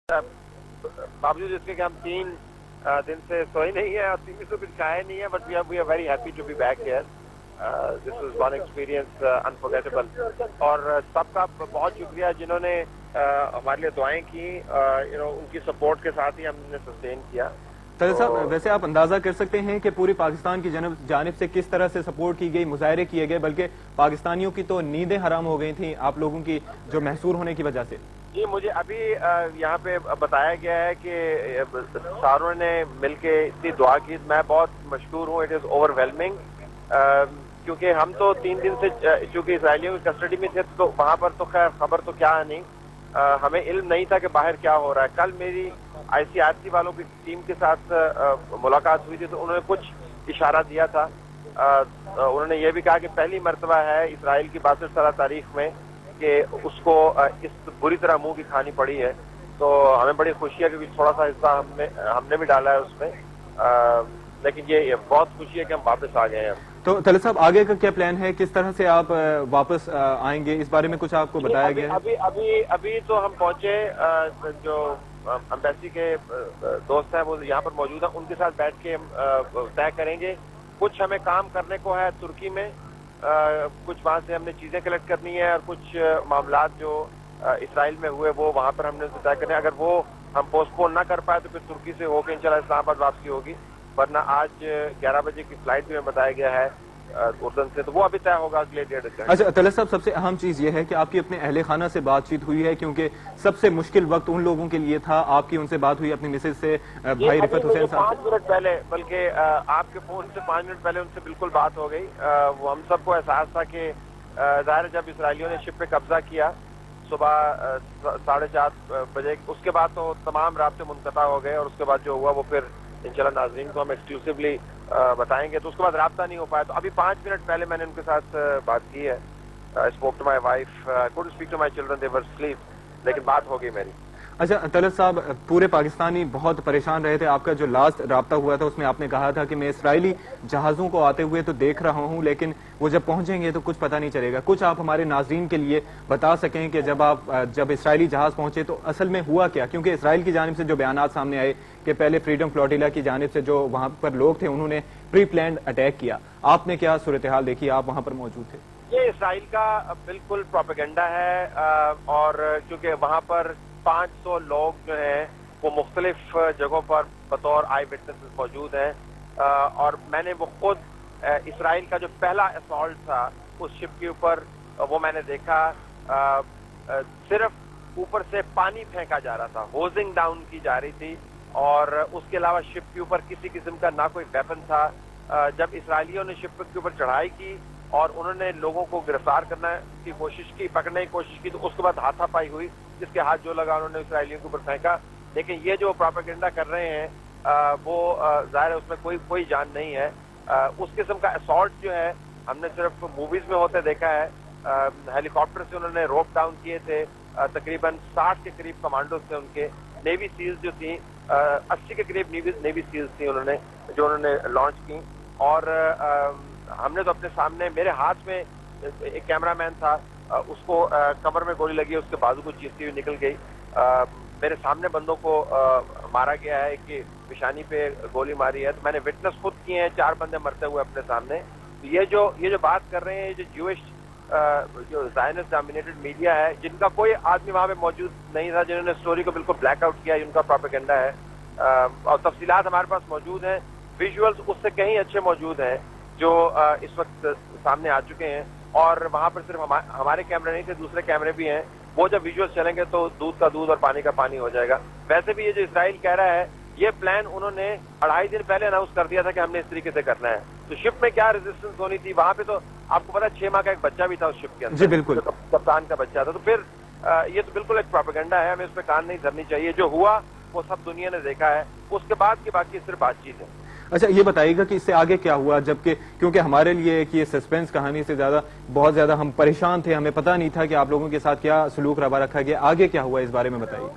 बावजूद इसके कि हम 3 दिन से सोए नहीं है और 3 दिन से कुछ खाए नहीं है, but we are very happy to be back here. This was one experience unforgettable. और सबका बहुत शुक्रिया जिन्होंने हमारे लिए दुआएं की. उनकी सपोर्ट के साथ ही हमने सस्टेन किया. तलत साहब, वैसे आप अंदाजा कर सकते हैं कि पूरी पाकिस्तान की जानिब से किस तरह से सपोर्ट की गई, मुजाहरे किए गए, बल्कि पाकिस्तानियों की तो नींदें हराम हो गई थी आप लोगों की जो महसूर होने की वजह से. जी, मुझे अभी यहाँ पे बताया गया है कि सारों ने मिलके इतनी दुआ की. मैं बहुत मशहूर हूँ. इट इज़ ओवरवेलमिंग, क्योंकि हम तो 3 दिन से चूंकि इसराइलियों की कस्टडी में थे, तो वहाँ पर तो खैर खबर तो क्या नहीं, हमें इल्म नहीं था कि बाहर क्या हो रहा है. कल मेरी ICRC वालों की टीम के साथ मुलाकात हुई थी, तो उन्होंने कुछ इशारा दिया था. उन्होंने ये भी कहा कि पहली मर्तबा है इसराइल की 62 साल तारीख में कि उसको इस बुरी तरह मुंह की खानी पड़ी है. तो हमें बड़ी खुशी है कि थोड़ा सा हिस्सा हमने भी डाला है उसमें. लेकिन ये बहुत खुशी है कि हम वापस आ गए हैं. तो तलत साहब, आगे का क्या प्लान है, किस तरह से आप वापस आएंगे, इस बारे में कुछ आपको बताया गया है? अभी तो हम पहुंचे. जो एम्बेसी के दोस्त हैं वो यहाँ पर मौजूद हैं, उनके साथ बैठ के हम तय करेंगे. कुछ हमें काम करने को है तुर्की में, कुछ वहाँ से हमने चीजें कलेक्ट करनी है, और कुछ मामलात जो इसराइल में हुए वो वहाँ पर हमने तय करने. अगर वो हम पोस्टपोन ना कर पाए तो फिर तुर्की से होकर इंशाल्लाह इस्लामाबाद वापसी होगी. वरना आज 11 बजे की फ्लाइट भी हमें बताया गया है उर्दन से, तो वो अभी तय होगा अगले 1.5 घंटे. अच्छा तलत साहब, सबसे अहम चीज ये है कि आपकी अपने अहले खाना से बातचीत हुई है, क्योंकि सबसे मुश्किल वक्त उन लोगों के लिए था. आपकी उनसे बात हुई अपनी मिसेज से, भाई रिफत हुसैन साहब? 5 मिनट पहले, बल्कि आपके फोन से 5 मिनट पहले उनसे बिल्कुल बात हो गई. वो हम सबको एहसास था कि ज़ाहिर जब इसराइलियों ने शिप पे कब्जा किया सुबह 4:30 बजे, उसके बाद तो तमाम राब्ते मुनक़ता हो गए, और उसके बाद जो हुआ वो फिर इंशाल्लाह नाज़रीन को हम एक्सक्लूसिवली बताएंगे. तो उसके बाद राब्ता नहीं हो पाया. तो अभी 5 मिनट पहले मैंने उनके साथ बात की है. Spoke to my wife, couldn't speak to my children, they were sleep, लेकिन बात हो गई मेरी. अच्छा तलत साहब, पूरे पाकिस्तानी बहुत परेशान रहे थे. आपका जो लास्ट राब्ता हुआ था उसमें आपने कहा था कि मैं इसराइली जहाज़ों को आते हुए तो देख रहा हूं, लेकिन वो जब पहुंचेंगे तो कुछ पता नहीं चलेगा. कुछ आप हमारे नाज़रीन के लिए बता सकें कि जब इसराइली जहाज़ पहुंचे तो असल में हुआ क्या? क्योंकि इसराइल की जानिब से जो बयानात सामने आए कि पहले फ्रीडम फ्लोटिला की जानिब से जो वहां पर लोग थे उन्होंने प्री प्लान्ड अटैक किया. आपने क्या सूरत हाल देखी? आप वहां पर मौजूद थे. ये इसराइल का बिल्कुल प्रोपेगेंडा है, और क्योंकि वहां पर 500 लोग जो हैं वो मुख्तलिफ जगहों पर बतौर आई विटनेसेस मौजूद हैं. और मैंने वो खुद इसराइल का जो पहला असॉल्ट था उस शिप के ऊपर, वो मैंने देखा. सिर्फ ऊपर से पानी फेंका जा रहा था, होजिंग डाउन की जा रही थी, और उसके अलावा शिप के ऊपर किसी किस्म का ना कोई वेपन था. जब इसराइलियों ने शिप के ऊपर चढ़ाई की और उन्होंने लोगों को गिरफ्तार करने की कोशिश की, पकड़ने की कोशिश की, तो उसके बाद हाथापाई हुई. जिसके हाथ जो लगा उन्होंने इसराइलियों के ऊपर फेंका. लेकिन ये जो प्रोपेगेंडा कर रहे हैं वो जाहिर है उसमें कोई जान नहीं है. उस किस्म का असॉल्ट जो है हमने सिर्फ मूवीज में होते देखा है. हेलीकॉप्टर से उन्होंने रोप डाउन किए थे. तकरीबन 60 के करीब कमांडोज थे उनके. नेवी सील्स जो थी 80 के करीब नेवी सील्स थी उन्होंने लॉन्च की. और हमने तो अपने सामने, मेरे हाथ में एक कैमरामैन था, उसको कमर में गोली लगी, उसके बाजू को चीरती हुई निकल गई. मेरे सामने बंदों को मारा गया है, कि पेशानी पे गोली मारी है. तो मैंने विटनेस खुद किए हैं 4 बंदे मरते हुए अपने सामने. तो ये जो बात कर रहे हैं, जो ज्यूइश जो ज़ायनिस्ट डोमिनेटेड मीडिया है, जिनका कोई आदमी वहां पे मौजूद नहीं था, जिन्होंने स्टोरी को बिल्कुल ब्लैकआउट किया, उनका प्रोपेगेंडा है. और तफसीलात हमारे पास मौजूद हैं, विजुअल्स उससे कहीं अच्छे मौजूद हैं जो इस वक्त सामने आ चुके हैं. और वहां पर सिर्फ हमारे कैमरे नहीं थे, दूसरे कैमरे भी हैं. वो जब विजुअल्स चलेंगे तो दूध का दूध और पानी का पानी हो जाएगा. वैसे भी ये जो इसराइल कह रहा है, ये प्लान उन्होंने 2.5 दिन पहले अनाउंस कर दिया था कि हमने इस तरीके से करना है. तो शिप में क्या रेजिस्टेंस होनी थी? वहां पे तो आपको पता है 6 माह का एक बच्चा भी था उस शिप के अंदर. जी बिल्कुल, कप्तान का बच्चा था. तो फिर ये तो बिल्कुल एक प्रोपेगेंडा है, हमें इस पर कान नहीं धरनी चाहिए. जो हुआ वो सब दुनिया ने देखा है. उसके बाद की बाकी सिर्फ बातचीत है. अच्छा ये बताइएगा कि इससे आगे क्या हुआ, जबकि क्योंकि हमारे लिए कि ये सस्पेंस कहानी से बहुत ज्यादा हम परेशान थे, हमें पता नहीं था कि आप लोगों के साथ क्या सलूक रवा रखा गया. आगे क्या हुआ इस बारे में बताइए.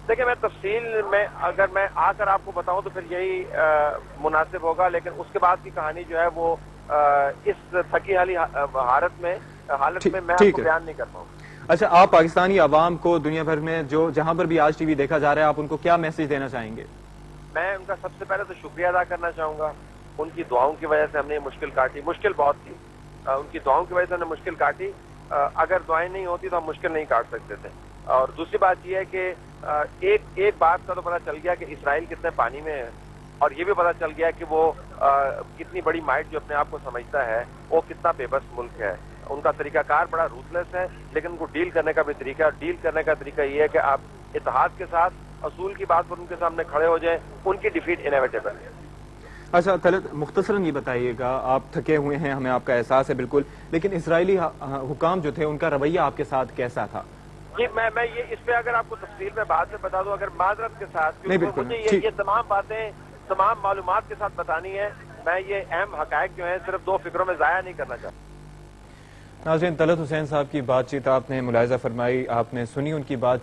देखिए, मैं तफसील में अगर मैं आकर आपको बताऊं तो फिर यही मुनासिब होगा. लेकिन उसके बाद की कहानी जो है वो इस थकी हाली हालत में मैं आपको बयान नहीं कर पाऊँ. اچھا، آپ پاکستانی عوام کو دنیا بھر میں جو جہاں پر بھی آج ٹی وی دیکھا جا رہا ہے، آپ ان کو کیا میسج دینا چاہیں گے؟ میں ان کا سب سے پہلے تو شکریہ ادا کرنا چاہوں گا. ان کی دعاؤں کی وجہ سے ہم نے یہ مشکل کاٹی. مشکل بہت تھی, ان کی دعاؤں کی وجہ سے ہم نے مشکل کاٹی. اگر دعائیں نہیں ہوتی تو ہم مشکل نہیں کاٹ سکتے تھے. اور دوسری بات یہ ہے کہ ایک بات کا تو پتہ چل گیا کہ اسرائیل کتنے پانی میں ہے, اور یہ بھی پتہ چل گیا کہ وہ کتنی بڑی مائٹ جو اپنے آپ کو سمجھتا ہے وہ کتنا بے بس ملک ہے. ان کا طریقہ کار بڑا روتلیس ہے, لیکن ان کو ڈیل کرنے کا بھی طریقہ ہے. اور ڈیل کرنے کا طریقہ یہ ہے کہ آپ اتحاد کے ساتھ اصول کی بات پر ان کے سامنے کھڑے ہو جائیں. ان کی ڈیفیٹ انیویٹیبل ہے. اچھا طلعت، مختصراً یہ بتائیے گا، آپ تھکے ہوئے ہیں، ہمیں آپ کا احساس ہے بالکل، لیکن اسرائیلی حکام جو تھے ان کا رویہ آپ کے ساتھ کیسا تھا؟ جی میں یہ اس پہ اگر آپ کو تفصیل میں بعد میں بتا دوں, اگر معذرت کے ساتھ, نہیں، کیونکہ بالکل مجھے یہ تمام باتیں تمام معلومات کے ساتھ بتانی ہے. میں یہ اہم حقائق جو ہیں صرف دو فکروں میں ضائع نہیں کرنا چاہتا. ناظرین، طلعت حسین صاحب کی بات چیت آپ نے ملاحظہ فرمائی، آپ نے سنی ان کی بات